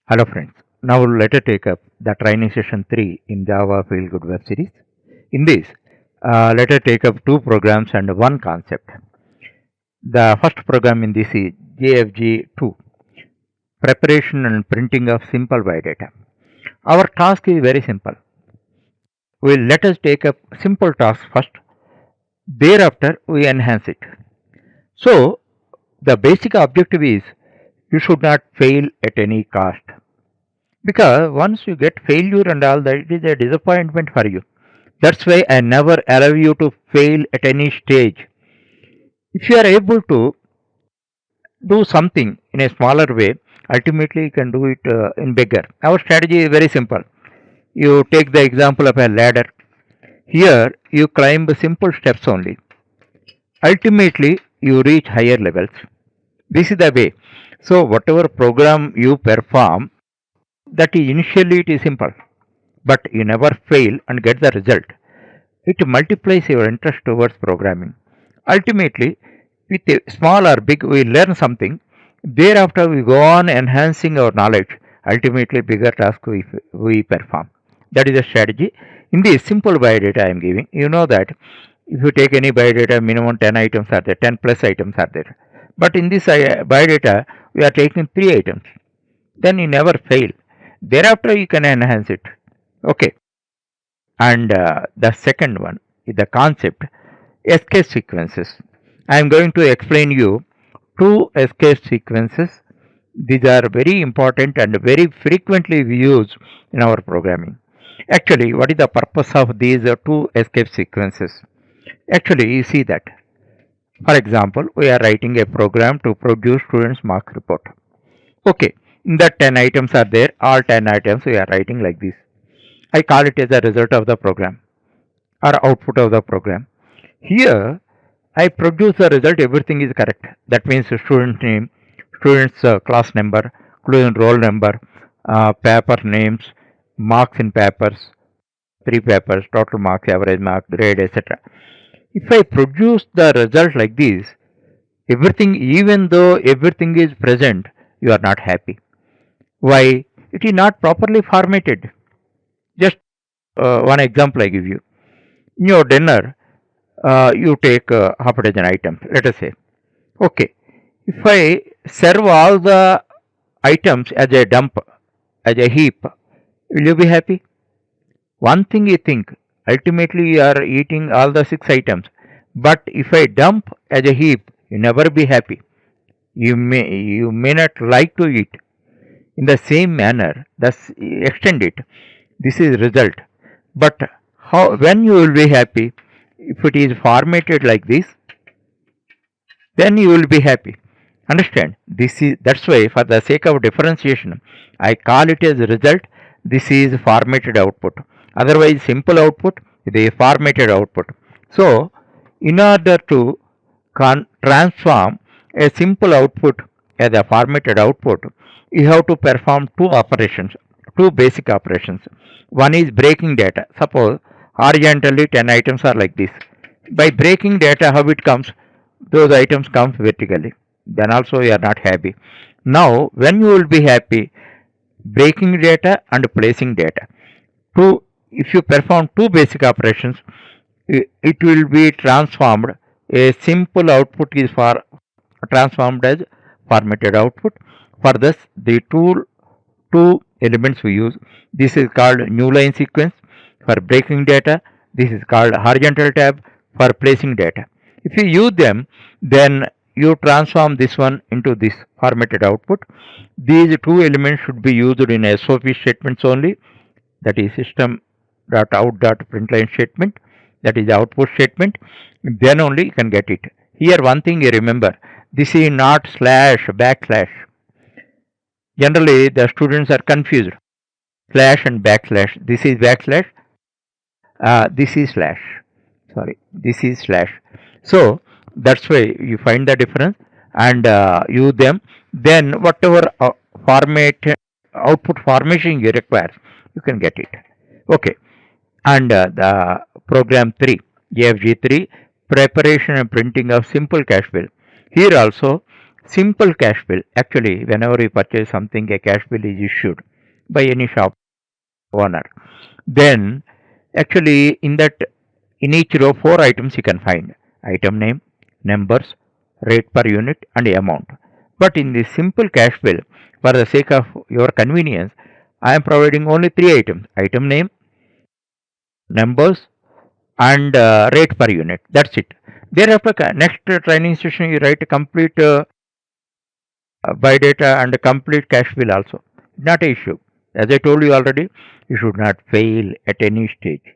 Hello friends, now let us take up the training session 3 in Java Feel Good web series. In this, let us take up two programs and one concept. The first program in this is JFG 2, preparation and printing of simple biodata. Our task is very simple. Let us take up simple task first, thereafter we enhance it. So, the basic objective is you should not fail at any cost. Because once you get failure and all that, it is a disappointment for you. That's why I never allow you to fail at any stage. If you are able to do something in a smaller way, ultimately you can do it in bigger. Our strategy is very simple. You take the example of a ladder. Here you climb simple steps only. Ultimately you reach higher levels. This is the way. So whatever program you perform, that is initially it is simple, but you never fail and get the result. It multiplies your interest towards programming. Ultimately, with a small or big, we learn something. Thereafter, we go on enhancing our knowledge. Ultimately, bigger task we perform. That is a strategy. In this simple biodata I am giving, you know that if you take any biodata, minimum 10 items are there, 10 plus items are there. But in this biodata, we are taking 3 items. Then you never fail. Thereafter, you can enhance it. Okay. And the second one is the concept escape sequences. I am going to explain you two escape sequences. These are very important and very frequently used in our programming. Actually, what is the purpose of these two escape sequences? Actually, you see that. For example, we are writing a program to produce students' mark report. Okay, in that 10 items are there, all 10 items we are writing like this. I call it as a result of the program or output of the program. Here, I produce the result, everything is correct. That means student name, student's class number, student roll number, paper names, marks in papers, 3 papers, total marks, average mark, grade, etc. If I produce the result like this, everything, even though everything is present, you are not happy. Why? It is not properly formatted. Just one example I give you. In your dinner, you take half a dozen items, let us say. Okay, if I serve all the items as a dump, as a heap, will you be happy? One thing you think, ultimately you are eating all the 6 items, but if I dump as a heap, you never be happy. You may not like to eat. In the same manner, thus extend it. This is result. But when you will be happy? If it is formatted like this, then you will be happy. Understand? That's why for the sake of differentiation, I call it as result. This is formatted output. Otherwise, simple output is a formatted output. So, in order to transform a simple output as a formatted output, you have to perform two operations, two basic operations. One is breaking data. Suppose horizontally 10 items are like this. By breaking data, how it comes? Those items come vertically. Then also you are not happy. Now, when you will be happy? Breaking data and placing data. If you perform two basic operations, it will be transformed. A simple output is transformed as formatted output. For this, the two elements we use. This is called new line sequence for breaking data. This is called horizontal tab for placing data. If you use them, then you transform this one into this formatted output. These two elements should be used in SOP statements only, that is system.out.println statement, that is the output statement. Then only you can get it. Here one thing you remember, this is not slash backslash. Generally the students are confused. Slash and backslash. This is backslash. This is slash. Sorry, this is slash. So that's why you find the difference and use them. Then whatever format output formation you require, you can get it. Okay, and the program 3, JFG 3, preparation and printing of simple cash bill. Here also Simple cash bill. Actually, whenever you purchase something, a cash bill is issued by any shop owner. Then, actually, in each row, four items you can find: item name, numbers, rate per unit, and amount. But in this simple cash bill, for the sake of your convenience, I am providing only three items: item name, numbers, and rate per unit. That's it. Thereafter, next training session, you write a complete buy data and a complete cash bill also. Not an issue. As I told you already, you should not fail at any stage.